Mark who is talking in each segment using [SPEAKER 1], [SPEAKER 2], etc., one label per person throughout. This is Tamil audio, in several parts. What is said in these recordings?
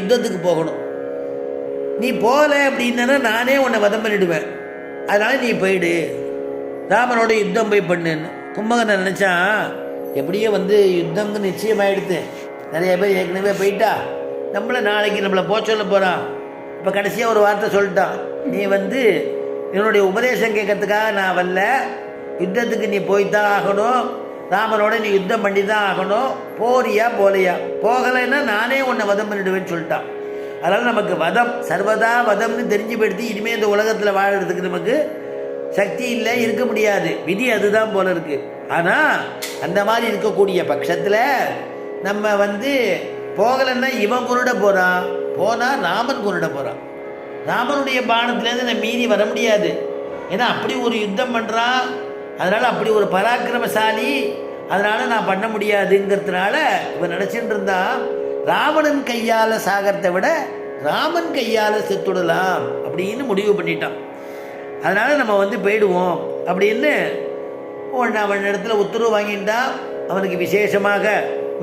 [SPEAKER 1] யுத்தத்துக்கு போகணும். நீ போகல அப்படின்னா நானே உன்னை வதம் பண்ணிடுவேன். அதனால் நீ போயிடு, ராமனோட யுத்தம் போய் பண்ணுன்னு. கும்பகர்ணன் நினச்சான், எப்படியோ யுத்தம்னு நிச்சயமாகிடுது, நிறைய பேர் ஏற்கனவே போயிட்டா, நாளைக்கு நம்மளை போக சொல்ல போகிறான். இப்போ கடைசியாக ஒரு வார்த்தை சொல்லிட்டான், நீ என்னுடைய உபதேசம் கேட்கறதுக்காக நான் வரல, யுத்தத்துக்கு நீ போய்தான் ஆகணும், ராமனோட நீ யுத்தம் பண்ணி தான் ஆகணும், போறியா போலையா, போகலைன்னா நானே உன்னை வதம் பண்ணிடுவேன்னு சொல்லிட்டான். அதனால் நமக்கு வதம் சர்வதா வதம்னு தெரிஞ்சு போயிடுத்து. இனிமேல் இந்த உலகத்தில் வாழறதுக்கு நமக்கு சக்தி இல்லை, இருக்க முடியாது, விதி அதுதான் போல இருக்கு. ஆனால் அந்த மாதிரி இருக்கக்கூடிய பட்சத்தில் நம்ம போகலைன்னா இவன் குருட போகிறான், போனால் ராமன் குருட போகிறான். ராமனுடைய பானத்துலேருந்து நம்ம மீறி வர முடியாது. ஏன்னா அப்படி ஒரு யுத்தம் பண்ணுறான், அதனால் அப்படி ஒரு பராக்கிரமசாலி, அதனால் நான் பண்ண முடியாதுங்கிறதுனால இவன் நினச்சிட்டு இருந்தான், ராவணன் கையால் சாகிறத விட ராமன் கையால் செத்துடலாம் அப்படின்னு முடிவு பண்ணிட்டான். அதனால் நம்ம போயிடுவோம் அப்படின்னு அவன் இடத்துல உத்தரவு வாங்கிட்டான். அவனுக்கு விசேஷமாக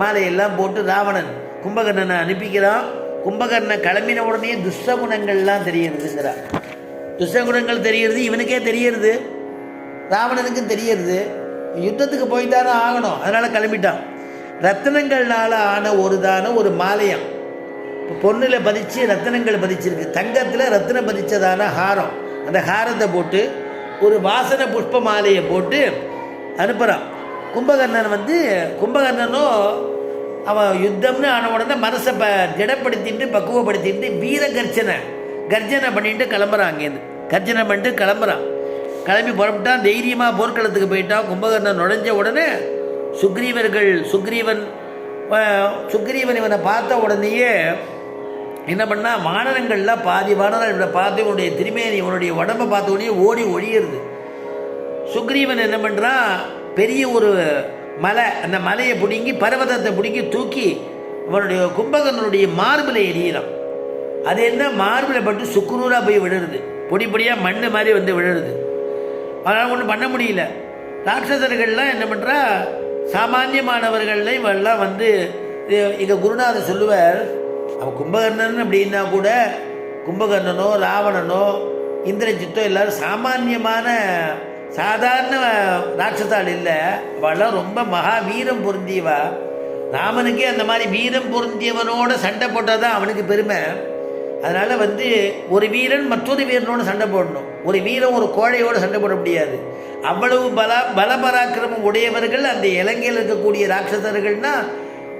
[SPEAKER 1] மாலையெல்லாம் போட்டு ராவணன் கும்பகர்ணனை அனுப்பிக்கிறான். கும்பகர்ணன் கிளம்பின உடனே துஷ்டகுணங்கள்லாம் தெரியறதுங்கிறார். துஷ்டகுணங்கள் தெரியறது இவனுக்கே தெரியறது, ராவணனுக்கும் தெரியறது. யுத்தத்துக்கு போய்தானே ஆகணும், அதனால் கிளம்பிட்டான். ரத்தினங்கள்னால ஆன ஒரு மாலையம், பொண்ணில் பதிச்சு ரத்தினங்கள் பதிச்சிருக்கு, தங்கத்தில் ரத்தினம் பதிச்சதான ஹாரம். அந்த ஹாரத்தை போட்டு ஒரு வாசனை புஷ்ப மாலையை போட்டு அனுப்புகிறான். கும்பகர்ணன் கும்பகர்ணனும் அவன் யுத்தம்னு ஆன உடனே மனசை திடப்படுத்திட்டு பக்குவப்படுத்திட்டு வீர கர்ஜனை பண்ணிட்டு கிளம்புறான். அங்கேருந்து கர்ஜனை பண்ணிட்டு கிளம்புறான். கிளம்பி புறப்பட்டான், தைரியமாக போர்க்களத்துக்கு போயிட்டான். கும்பகர்ணன் நுழைஞ்ச உடனே சுக்ரீவன் இவனை பார்த்த உடனேயே என்ன பண்ணா, வானரங்கள்லாம் பாதி வானரங்களை பார்த்து இவனுடைய திருமேனி இவனுடைய உடம்பை பார்த்த உடனே ஓடி ஒழியிறது. சுக்ரீவன் என்ன பண்ணுறான், பெரிய ஒரு மலை, அந்த மலையை பிடுங்கி பர்வதத்தை பிடுங்கி தூக்கி அவனுடைய கும்பகர்ணனுடைய மார்பில் எரியிறான். அது என்ன, மார்பில் பட்டு சுக்குநூறாக போய் விழுறது, பொடி பொடியாக மண் மாதிரி விழுறது. அதனால் ஒன்றும் பண்ண முடியல. ராட்சசர்கள்லாம் என்ன பண்ணுறா, சாமானியமானவர்கள்ல இவெல்லாம் எங்கள் குருநாதர் சொல்லுவார், அவன் கும்பகர்ணன் அப்படின்னா கூட கும்பகர்ணனோ ராவணனோ இந்திரஜித்தோ எல்லாரும் சாமானியமான சாதாரண ராட்சசால் இல்லை, அவெல்லாம் ரொம்ப மகா வீரம் பொருந்தியவா. ராமனுக்கே அந்த மாதிரி வீரம் பொருந்தியவனோட சண்டை போட்டால் தான் அவனுக்கு பெருமை. அதனால் ஒரு வீரன் மற்றொரு வீரனோட சண்டை போடணும், ஒரு வீரன் ஒரு கோழையோடு சண்டை போட முடியாது. அவ்வளவு பலபராக்கிரமம் உடையவர்கள் அந்த இலங்கையில் இருக்கக்கூடிய ராட்சசர்கள்னா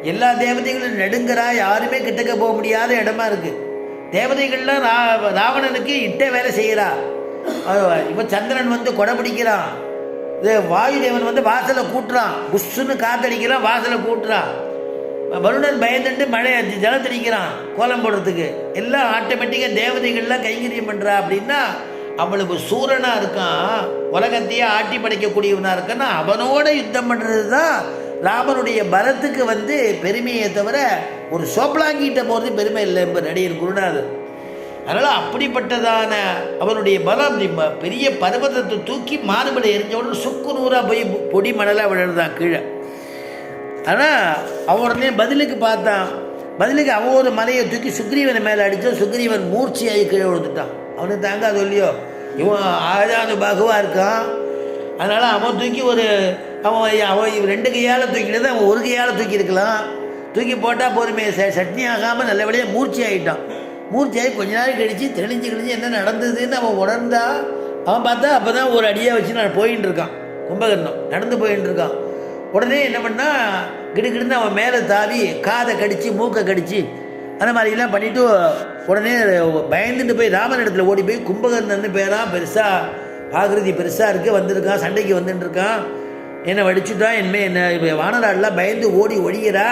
[SPEAKER 1] எல்லா தேவதைகளும் நடுங்கரா, யாருமே கிட்டக்க போக முடியாத இடமா இருக்கு. தேவதைகள்லாம் ராவணனுக்கு இட்ட வேலை செய்கிறா. இவன் சந்திரன் கொடை பிடிக்கிறான், வாயு தேவன் வாசலை கூட்டுறான், புஷ்ஷுன்னு காத்தடிக்கிறான், வாசலை கூட்டுறான். வருணன் பயந்துட்டு மழை ஜலத்தடிக்கிறான் கோலம் போடுறதுக்கு. எல்லாம் ஆட்டோமேட்டிக்காக தேவதைகள்லாம் கைங்கரியம் பண்ணுறா. அப்படின்னா அவளுக்கு சூரனாக இருக்கான், உலகத்தையே ஆட்டி படைக்கக்கூடியவனாக இருக்கான்னா அவனோட யுத்தம் பண்ணுறது தான் ராமனுடைய பலத்துக்கு பெருமையை தவிர ஒரு சோப்பலாங்கிட்ட போகிறது பெருமை இல்லை என்ப நடிகர் குருநாதர். அதனால் அப்படிப்பட்டதான அவனுடைய பலம் பெரிய பர்வதத்தை தூக்கி மாறுபட எரிஞ்சவுடன் சுக்கு நூறாக போய் பொடி மணலாக விழுந்தான் கீழே. ஆனால் அவன் உடனே பதிலுக்கு பார்த்தான். பதிலுக்கு அவன் ஒரு மலையை தூக்கி சுக்ரீவனை மேலே அடித்தான். சுக்ரீவன் மூர்ச்சியாகி கீழே விழுந்துட்டான். அவனுக்கு தாங்காது இல்லையோ, இவன் ஆஜானு பாகுவாக இருக்கான். அதனால் அவன் தூக்கி அவன் ரெண்டு கையால் தூக்கிட்டு அவன் ஒரு கையால் தூக்கி இருக்கலாம். தூக்கி போட்டால் பொறுமையை சட்னி ஆகாமல் நல்லபடியாக மூர்ச்சி ஆகிட்டான். மூர்ச்சியாகி கொஞ்ச நாள் கழித்து தெளிஞ்சு என்ன நடந்ததுன்னு அவன் உணர்ந்தா. அவன் பார்த்தா அப்போ தான் ஒரு அடியாக வச்சு நான் போயின்னு இருக்கான். கும்பகர்ணம் நடந்து போயின்னு இருக்கான். உடனே என்ன பண்ணால் கிடுகிடுன்னு அவன் மேலே தாவி காதை கடித்து மூக்கை கடித்து அந்த மாதிரிலாம் பண்ணிவிட்டு உடனே பயந்துட்டு போய் ராமன் இடத்துல ஓடி போய் கும்பகர்ணன்னு பேரான், பெருசாக ஆகிருதி பெருசாக இருக்குது, வந்திருக்கான், சண்டைக்கு வந்துட்டுருக்கான், என்னை வடிச்சுட்டான், என்னை வானராடெலாம் பயந்து ஓடி ஒழிகிறா,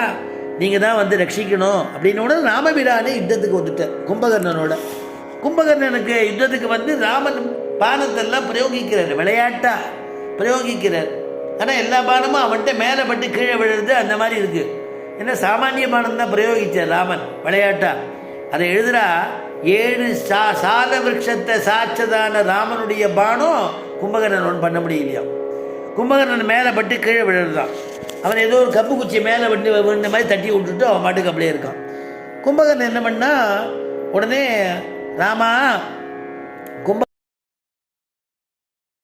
[SPEAKER 1] நீங்கள் தான் ரட்சிக்கணும் அப்படின்னோட ராமபிரானே யுத்தத்துக்கு வந்துட்டேன் கும்பகர்ணனோட. கும்பகர்ணனுக்கு யுத்தத்துக்கு ராமன் பானத்தெல்லாம் பிரயோகிக்கிறார், விளையாட்டாக பிரயோகிக்கிறார். ஆனால் எல்லா பானமும் அவன்கிட்ட மேலே பட்டு கீழே விழுறது அந்த மாதிரி இருக்குது. ஏன்னா சாமானிய பானம் தான் பிரயோகித்தார் ராமன் விளையாட்டா. அதை எழுதுகிறா, 7 சால விருட்சத்தை சாட்சதான ராமனுடைய பானம் கும்பகர்ணன் ஒன்று பண்ண முடியலையா. கும்பகர்ணன் மேலே பட்டு கீழே விழுறான். அவன் ஏதோ ஒரு கம்பு குச்சி மேலே விழுந்த மாதிரி தட்டி விட்டுட்டு அவன் பாட்டுக்கு அப்படியே இருக்கான். கும்பகர்ணன் என்ன பண்ணா, உடனே ராமா